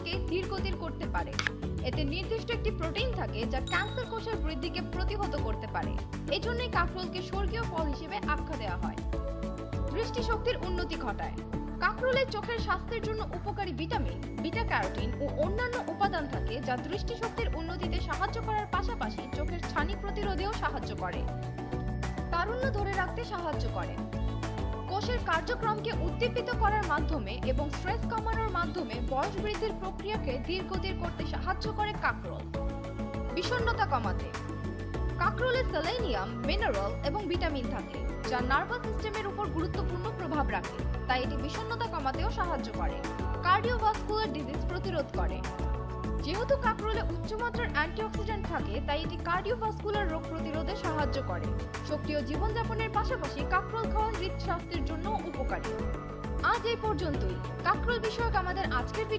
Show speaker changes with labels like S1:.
S1: প্রক্রিয়াকে ধীরগতির করতে পারে। এতে নির্দিষ্ট একটি প্রোটিন থাকে যা ক্যান্সার কোষের বৃদ্ধিকে প্রতিহত করতে পারে। এজন্যই কাঁকরোলকে স্বর্গীয় ফল হিসেবে আখ্যা দেওয়া হয়। দৃষ্টিশক্তির উন্নতি ঘটায়। কাঁকরোলে চোখের স্বাস্থ্যের জন্য উপকারী ভিটামিন, বিটা ক্যারোটিন ও অন্যান্য উপাদান থাকে যা দৃষ্টিশক্তির উন্নতিতে সাহায্য করার পাশাপাশি চোখের ছানি প্রতিরোধেও সাহায্য করে। তারুণ্য ধরে রাখতে সাহায্য করে। কোষের কার্যক্রমকে উদ্দীপিত করার মাধ্যমে এবং স্ট্রেস কমানোর মাধ্যমে বয়স বৃদ্ধির প্রক্রিয়াকে ধীরগতির করতে সাহায্য করে কাঁকরোল। বিষণ্ণতা কমাতে। কাঁকরোলে সেলেনিয়াম, মিনারেল এবং ভিটামিন থাকে যা নার্ভাস সিস্টেমের উপর গুরুত্বপূর্ণ প্রভাব রাখে, তাই এটি বিষণ্ণতা কমাতেও সাহায্য করে। কার্ডিওভাস্কুলার ডিজিজ প্রতিরোধ করে। যেহেতু কাঁকরোলে উচ্চমাত্রার অ্যান্টিঅক্সিডেন্ট থাকে, তাই এটি কার্ডিওভাস্কুলার রোগ প্রতিরোধে সাহায্য করে। সক্রিয় জীবনযাপনের পাশাপাশি কাঁকরোল খাওয়া হৃদস্বাস্থ্যের জন্য উপকারী। আজ এই পর্যন্তই। কাঁকরোল বিষয়ক আমাদের আজকের